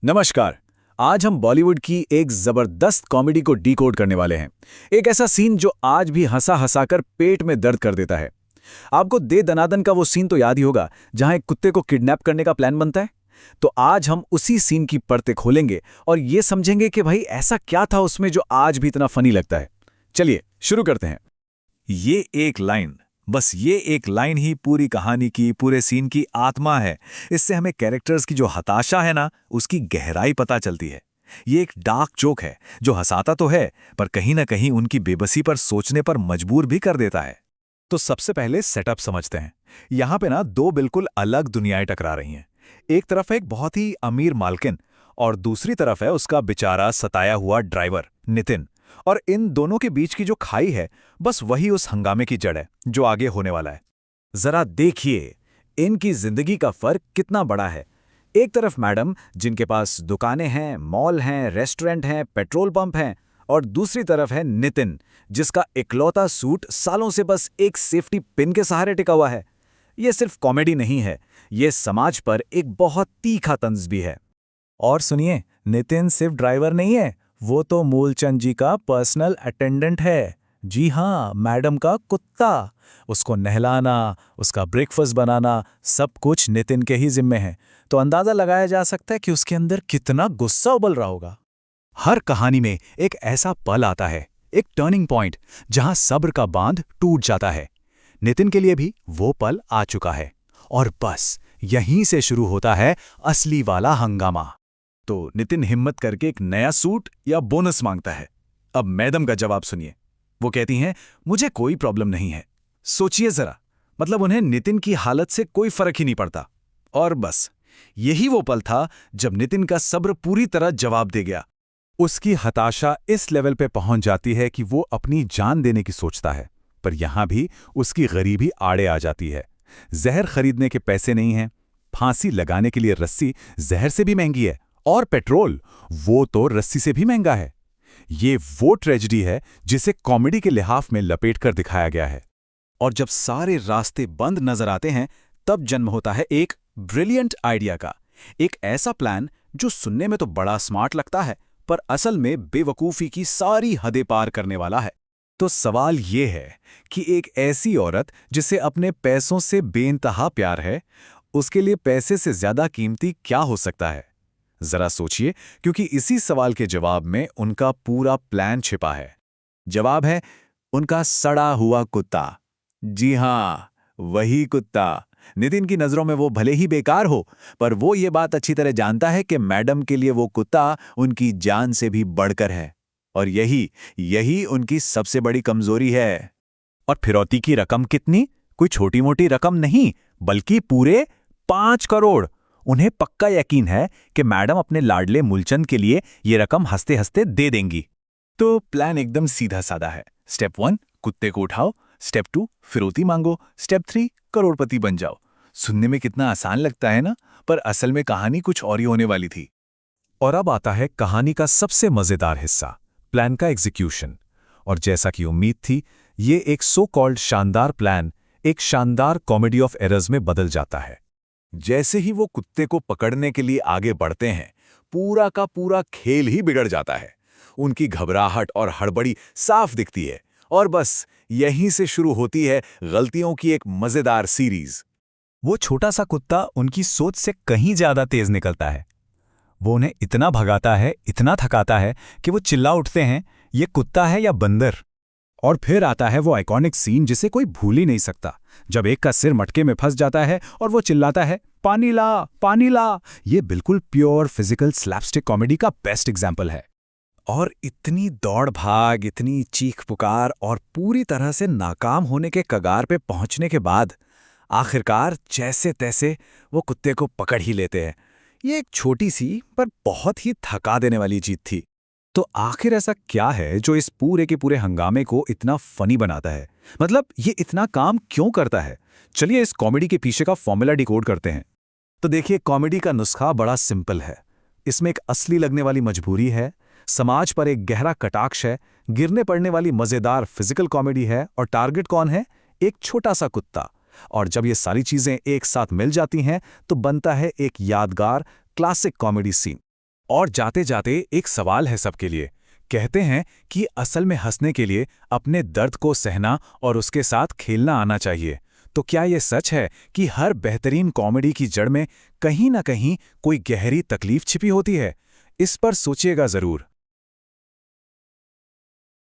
नमस्कार। आज हम बॉलीवुड की एक जबरदस्त कॉमेडी को डिकोड करने वाले हैं। एक ऐसा सीन जो आज भी हंसा हंसाकर पेट में दर्द कर देता है। आपको दे दनादन का वो सीन तो याद ही होगा जहां एक कुत्ते को किडनैप करने का प्लान बनता है। तो आज हम उसी सीन की परतें खोलेंगे और ये समझेंगे कि भाई ऐसा क्या था उसमें जो आज भी इतना फनी लगता है। चलिए शुरू करते हैं। ये एक लाइन, बस ये एक लाइन ही पूरी कहानी की, पूरे सीन की आत्मा है। इससे हमें कैरेक्टर्स की जो हताशा है ना, उसकी गहराई पता चलती है। ये एक डार्क जोक है जो हंसाता तो है, पर कहीं ना कहीं उनकी बेबसी पर सोचने पर मजबूर भी कर देता है। तो सबसे पहले सेटअप समझते हैं। यहाँ पे ना दो बिल्कुल अलग दुनियाएं टकरा रही हैं। एक तरफ है एक बहुत ही अमीर मालकिन, और दूसरी तरफ है उसका बेचारा सताया हुआ ड्राइवर नितिन। और इन दोनों के बीच की जो खाई है, बस वही उस हंगामे की जड़ है जो आगे होने वाला है। जरा देखिए इनकी जिंदगी का फर्क कितना बड़ा है। एक तरफ मैडम जिनके पास दुकानें हैं, मॉल हैं, रेस्टोरेंट हैं, पेट्रोल पंप हैं, और दूसरी तरफ है नितिन जिसका इकलौता सूट सालों से बस एक सेफ्टी पिन के सहारे टिका हुआ है। यह सिर्फ कॉमेडी नहीं है, यह समाज पर एक बहुत तीखा तंज भी है। और सुनिए, नितिन सिर्फ ड्राइवर नहीं है, वो तो मूलचंद जी का पर्सनल अटेंडेंट है। जी हाँ, मैडम का कुत्ता। उसको नहलाना, उसका ब्रेकफास्ट बनाना, सब कुछ नितिन के ही जिम्मे है। तो अंदाजा लगाया जा सकता है कि उसके अंदर कितना गुस्सा उबल रहा होगा। हर कहानी में एक ऐसा पल आता है, एक टर्निंग पॉइंट, जहां सब्र का बांध टूट जाता है। नितिन के लिए भी वो पल आ चुका है, और बस यहीं से शुरू होता है असली वाला हंगामा। तो नितिन हिम्मत करके एक नया सूट या बोनस मांगता है। अब मैडम का जवाब सुनिए। वो कहती हैं, मुझे कोई प्रॉब्लम नहीं है। सोचिए जरा, मतलब उन्हें नितिन की हालत से कोई फर्क ही नहीं पड़ता। और बस यही वो पल था जब नितिन का सब्र पूरी तरह जवाब दे गया। उसकी हताशा इस लेवल पे पहुंच जाती है कि वो अपनी जान देने की सोचता है, पर यहां भी उसकी गरीबी आड़े आ जाती है। जहर खरीदने के पैसे नहीं हैं, फांसी लगाने के लिए रस्सी जहर से भी महंगी है, और पेट्रोल वो तो रस्सी से भी महंगा है। ये वो ट्रेजेडी है जिसे कॉमेडी के लिहाफ में लपेट कर दिखाया गया है। और जब सारे रास्ते बंद नजर आते हैं, तब जन्म होता है एक ब्रिलियंट आइडिया का। एक ऐसा प्लान जो सुनने में तो बड़ा स्मार्ट लगता है, पर असल में बेवकूफ़ी की सारी हदें पार करने वाला है। तो सवाल ये है कि एक ऐसी औरत जिसे अपने पैसों से बेइंतहा प्यार है, उसके लिए पैसे से ज्यादा कीमती क्या हो सकता है? जरा सोचिए, क्योंकि इसी सवाल के जवाब में उनका पूरा प्लान छिपा है। जवाब है उनका सड़ा हुआ कुत्ता। जी हाँ, वही कुत्ता। नितिन की नजरों में वो भले ही बेकार हो, पर वो ये बात अच्छी तरह जानता है कि मैडम के लिए वो कुत्ता उनकी जान से भी बढ़कर है। और यही यही उनकी सबसे बड़ी कमजोरी है। और फिरौती की रकम कितनी? कोई छोटी मोटी रकम नहीं, बल्कि पूरे 5 करोड़। उन्हें पक्का यकीन है कि मैडम अपने लाडले मूलचंद के लिए ये रकम हंसते हंसते दे देंगी। तो प्लान एकदम सीधा साधा है। स्टेप 1, कुत्ते को उठाओ। स्टेप 2, फिरौती मांगो। स्टेप 3, करोड़पति बन जाओ। सुनने में कितना आसान लगता है ना, पर असल में कहानी कुछ और ही होने वाली थी। और अब आता है कहानी का सबसे मजेदार हिस्सा, प्लान का एग्जीक्यूशन। और जैसा कि उम्मीद थी, ये एक सो कॉल्ड शानदार प्लान एक शानदार कॉमेडी ऑफ एरर्स में बदल जाता है। जैसे ही वो कुत्ते को पकड़ने के लिए आगे बढ़ते हैं, पूरा का पूरा खेल ही बिगड़ जाता है। उनकी घबराहट और हड़बड़ी साफ दिखती है, और बस यहीं से शुरू होती है गलतियों की एक मजेदार सीरीज। वो छोटा सा कुत्ता उनकी सोच से कहीं ज्यादा तेज निकलता है। वो उन्हें इतना भगाता है, इतना थकाता है कि वो चिल्ला उठते हैं, ये कुत्ता है या बंदर। और फिर आता है वो आइकॉनिक सीन जिसे कोई भूल ही नहीं सकता, जब एक का सिर मटके में फंस जाता है और वो चिल्लाता है, पानी ला, पानी ला। ये बिल्कुल प्योर फिजिकल स्लैपस्टिक कॉमेडी का बेस्ट एग्जाम्पल है। और इतनी दौड़ भाग, इतनी चीख पुकार, और पूरी तरह से नाकाम होने के कगार पे पहुंचने के बाद आखिरकार जैसे तैसे वो कुत्ते को पकड़ ही लेते हैं। ये एक छोटी सी पर बहुत ही थका देने वाली जीत थी। तो आखिर ऐसा क्या है जो इस पूरे के पूरे हंगामे को इतना फनी बनाता है? मतलब ये इतना काम क्यों करता है? चलिए इस कॉमेडी के पीछे का फॉर्मूला डिकोड करते हैं। तो देखिए, कॉमेडी का नुस्खा बड़ा सिंपल है। इसमें एक असली लगने वाली मजबूरी है, समाज पर एक गहरा कटाक्ष है, गिरने पड़ने वाली मजेदार फिजिकल कॉमेडी है, और टारगेट कौन है? एक छोटा सा कुत्ता। और जब ये सारी चीजें एक साथ मिल जाती हैं, तो बनता है एक यादगार क्लासिक कॉमेडी सीन। और जाते जाते एक सवाल है सबके लिए। कहते हैं कि असल में हंसने के लिए अपने दर्द को सहना और उसके साथ खेलना आना चाहिए। तो क्या ये सच है कि हर बेहतरीन कॉमेडी की जड़ में कहीं ना कहीं कोई गहरी तकलीफ छिपी होती है? इस पर सोचिएगा जरूर।